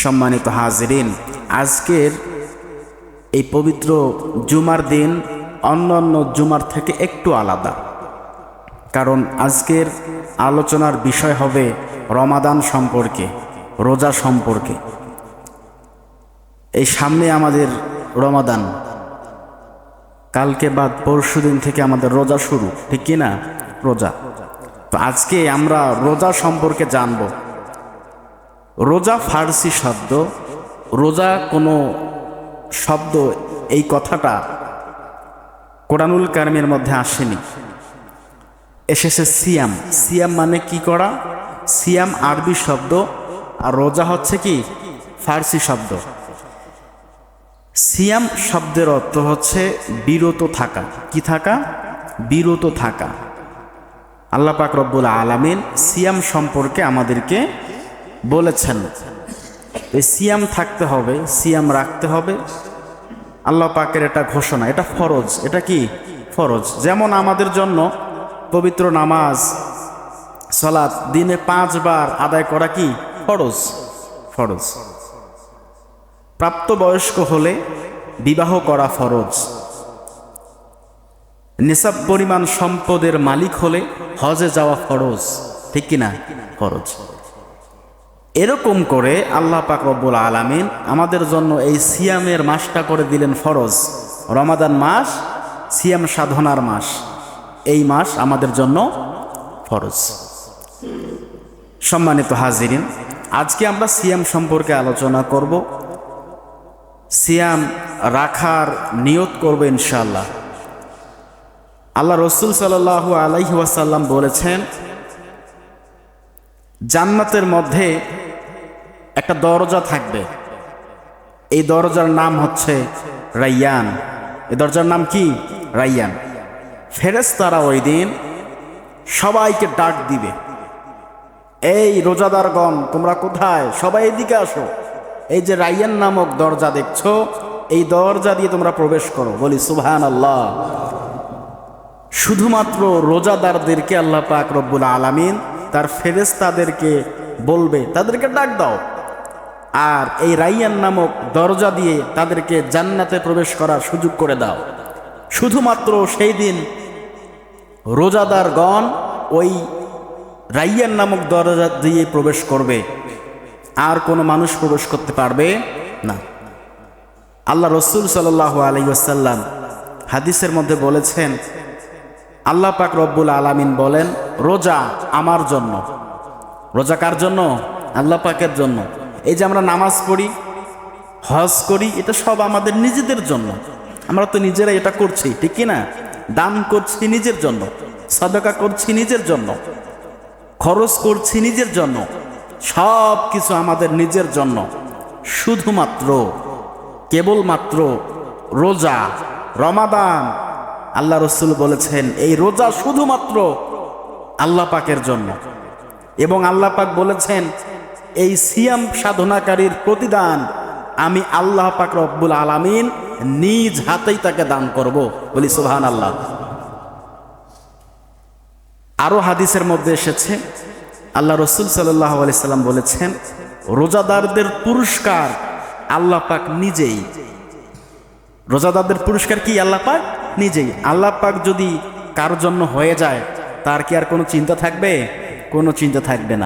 সম্মানিত হাজিরিন, আজকের এই পবিত্র জুমার দিন অন্যান্য জুমার থেকে একটু আলাদা, কারণ আজকের আলোচনার বিষয় হবে রমাদান সম্পর্কে, রোজা সম্পর্কে। এই সামনে আমাদের রমাদান, কালকে বাদ পরশুদিন থেকে আমাদের রোজা শুরু, ঠিক কি না? রোজা। তো আজকে আমরা রোজা সম্পর্কে জানব। রোজা ফার্সি শব্দ, রোজা কোনো শব্দ, এই কথাটা কোরআনুল কারিমের মধ্যে আসেনি, এসেছে সিয়াম। সিয়াম মানে কি করা? সিয়াম আরবি শব্দ, আর রোজা হচ্ছে কি ফার্সি শব্দ। সিয়াম শব্দের অর্থ হচ্ছে বিরত থাকা। কি থাকা? বিরত থাকা। আল্লাহ পাক রব্বুল আলামিন সিয়াম সম্পর্কে আমাদেরকে বলেছেন, এই সিয়াম থাকতে হবে, সিয়াম রাখতে হবে। আল্লাহ পাকের এটা ঘোষণা, এটা ফরজ। এটা কি? ফরজ। যেমন আমাদের জন্য পবিত্র নামাজ, সালাত দিনে 5 বার আদায় করা কি ফরজ? ফরজ। প্রাপ্তবয়স্ক হলে বিবাহ করা ফরজ। নিসাব পরিমাণ সম্পদের মালিক হলে হজে যাওয়া ফরজ, ঠিক কিনা? ফরজ। এরকম করে আল্লাহ পাক রব্বুল আলামিন আমাদের জন্য এই সিয়ামের মাসটা করে দিলেন ফরজ। রমাদান মাস সিয়াম সাধনার মাস, এই মাস আমাদের জন্য ফরজ। সম্মানিত হাজিরিন, আজকে আমরা সিয়াম সম্পর্কে আলোচনা করব। সিয়াম রাখার নিয়ত করব ইনশাআল্লাহ। আল্লাহ রসুল সাল্লাল্লাহু আলাইহি ওয়াসাল্লাম বলেছেন, জান্নাতের মধ্যে একটা দরজা থাকবে, এই দরজার নাম হচ্ছে রাইয়ান। এই দরজার নাম কি? রাইয়ান। ফেরেশতারা ওই দিন সবাইকে ডাক দিবে, এই রোজাদারগণ তোমরা কোথায়? সবাই এদিকে আসো, এই যে রাইয়ান নামক দরজা দেখছো, এই দরজা দিয়ে তোমরা প্রবেশ করো। বলি সুবহানাল্লাহ। শুধুমাত্র রোজাদারদেরকে আল্লাহ পাক রব্বুল আলামিন তার ফেরেশতাদেরকে বলবে, তাদেরকে ডাক দাও, আর এই রাইয়ান নামক দরজা দিয়ে তাদেরকে জান্নাতে প্রবেশ করার সুযোগ করে দাও। শুধুমাত্র সেই দিন রোজাদারগণ ওই রাইয়ান নামক দরজা দিয়ে প্রবেশ করবে, আর কোনো মানুষ প্রবেশ করতে পারবে না। আল্লাহ রসুল সাল্লাল্লাহু আলাইহি ওয়াসাল্লাম হাদিসের মধ্যে বলেছেন, আল্লাহ পাক রব্বুল আলামিন বলেন, রোজা আমার জন্য। রোজা কার জন্য? আল্লাহ পাকের জন্য। এই যে আমরা নামাজ পড়ি, হজ করি, এটা সব আমাদের নিজেদের জন্য। আমরা তো নিজেরা এটা করছি, ঠিক কি না? দান করছি নিজের জন্য, সাদাকা করছি নিজের জন্য, খরচ করছি নিজের জন্য, সব কিছু আমাদের নিজের জন্য। শুধুমাত্র কেবলমাত্র রোজা, রমাদান, আল্লাহ রসুল বলেছেন এই রোজা শুধুমাত্র আল্লাহ পাকের জন্য। এবং আল্লাহ পাক বলেছেন, এই সিয়াম সাধনাকারীর প্রতিদান আমি আল্লাহ পাক রব্বুল আলামিন নিজ হাতেই তাকে দান করব। বলি সুবহানাল্লাহ। আরো হাদিসের মধ্যে এসেছে, আল্লাহ রসুল সাল্লাল্লাহু আলাইহি সাল্লাম বলেছেন, রোজাদারদের পুরস্কার আল্লাহ পাক নিজেই। রোজাদারদের পুরস্কার কি? আল্লাহ পাক নিজেই। আল্লাহ পাক যদি কারোর জন্য হয়ে যায়, তার কি আর কোনো চিন্তা থাকবে? কোনো চিন্তা থাকবে না।